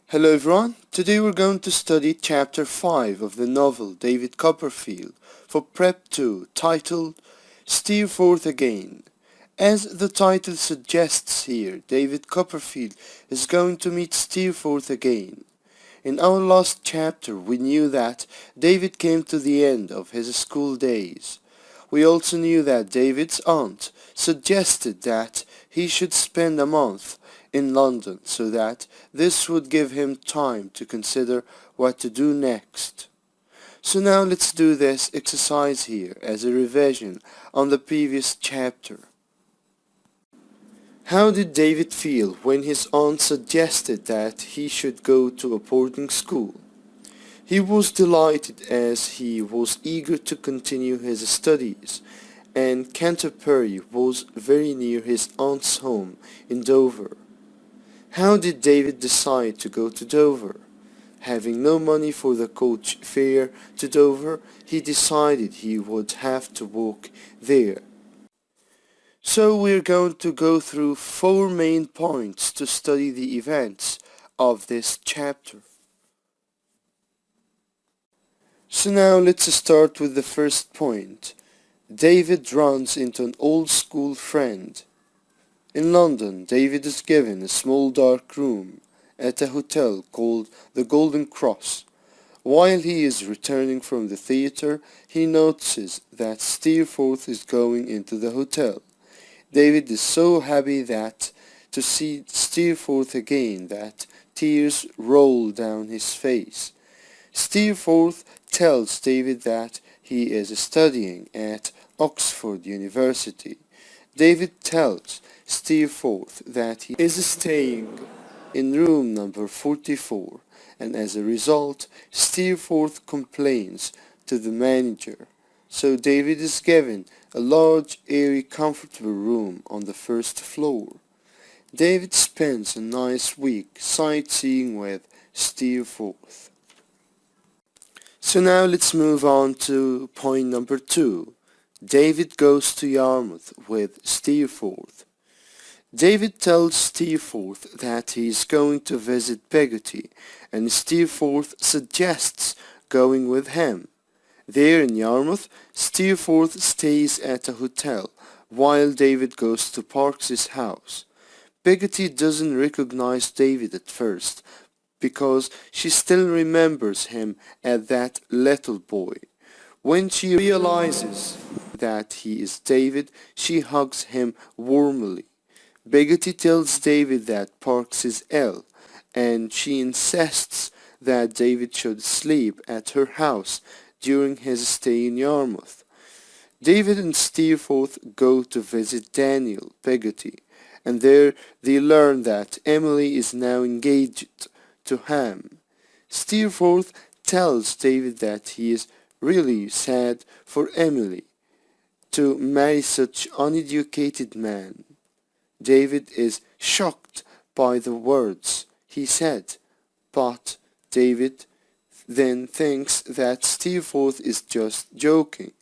Hello everyone, today we're going to study chapter 5 of the novel David Copperfield for Prep 2 titled Steer Forth Again. As the title suggests here, David Copperfield is going to meet Steerforth again. In our last chapter we knew that David came to the end of his school days. We also knew that David's aunt suggested that he should spend a month in London so that this would give him time to consider what to do next. So now let's do this exercise here as a revision on the previous chapter. How did David feel when his aunt suggested that he should go to a boarding school? He was delighted as he was eager to continue his studies, and Canterbury was very near his aunt's home in Dover. How did David decide to go to Dover? Having no money for the coach fare to Dover, he decided he would have to walk there. So we're going to go through 4 main points to study the events of this chapter. So now let's start with the first point. David runs into an old school friend. In London, David is given a small dark room at a hotel called the Golden Cross. While he is returning from the theatre, he notices that Steerforth is going into the hotel. David is so happy to see Steerforth again that tears roll down his face. Steerforth tells David that he is studying at Oxford University. David tells Steerforth that he is staying in room number 44, and as a result, Steerforth complains to the manager. So David is given a large, airy, comfortable room on the first floor. David spends a nice week sightseeing with Steerforth. So now let's move on to point number 2. David goes to Yarmouth with Steerforth. David tells Steerforth that he is going to visit Peggotty, and Steerforth suggests going with him. There in Yarmouth, Steerforth stays at a hotel while David goes to Parks's house. Peggotty doesn't recognize David at first because she still remembers him as that little boy. When she realizes that he is David, she hugs him warmly. Peggotty tells David that Parks is ill, and she insists that David should sleep at her house during his stay in Yarmouth. David and Steerforth go to visit Daniel Peggotty, and there they learn that Emily is now engaged to Ham. Steerforth tells David that he is really sad for Emily to marry such uneducated man. David is shocked by the words he said, but David then thinks that Steerforth is just joking.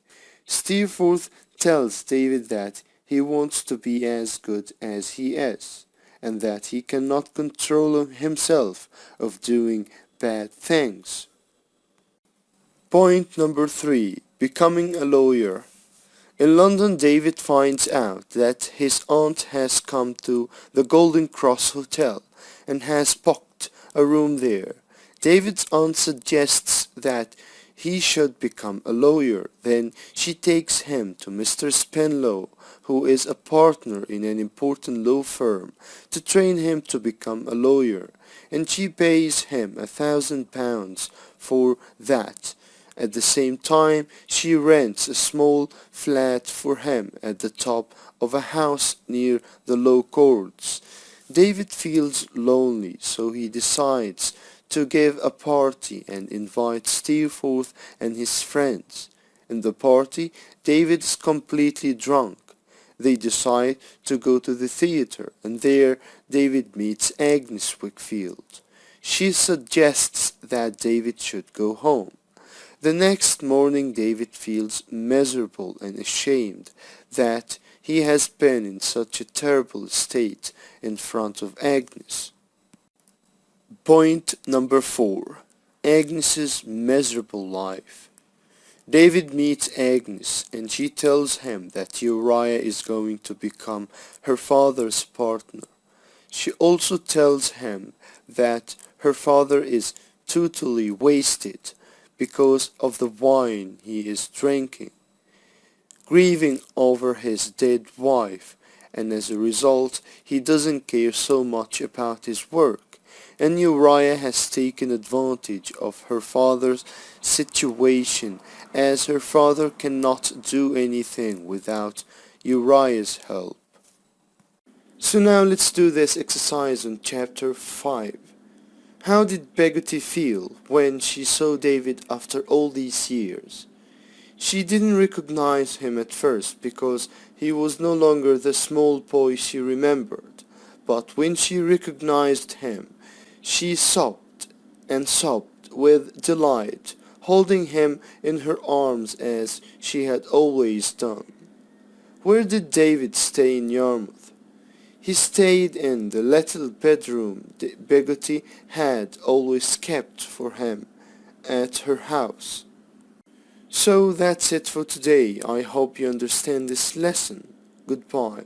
Steerforth tells David that he wants to be as good as he is, and that he cannot control himself of doing bad things. Point number 3. Becoming a lawyer. In London, David finds out that his aunt has come to the Golden Cross Hotel and has booked a room there. David's aunt suggests that he should become a lawyer. Then she takes him to Mr. Spenlow, who is a partner in an important law firm, to train him to become a lawyer, and she pays him £1,000 for that. At the same time, she rents a small flat for him at the top of a house near the law courts. David feels lonely, so he decides to give a party and invite Steerforth and his friends. In the party, David is completely drunk. They decide to go to the theatre, and there David meets Agnes Wickfield. She suggests that David should go home. The next morning, David feels miserable and ashamed that he has been in such a terrible state in front of Agnes. Point number 4. Agnes's miserable life. David meets Agnes and she tells him that Uriah is going to become her father's partner. She also tells him that her father is totally wasted because of the wine he is drinking, grieving over his dead wife, and as a result he doesn't care so much about his work, and Uriah has taken advantage of her father's situation as her father cannot do anything without Uriah's help. So now let's do this exercise on chapter 5. How did Peggotty feel when she saw David after all these years? She didn't recognize him at first because he was no longer the small boy she remembered, but when she recognized him, she sobbed and sobbed with delight, holding him in her arms as she had always done. Where did David stay in Yarmouth? He stayed in the little bedroom Peggotty had always kept for him at her house. So that's it for today. I hope you understand this lesson. Goodbye.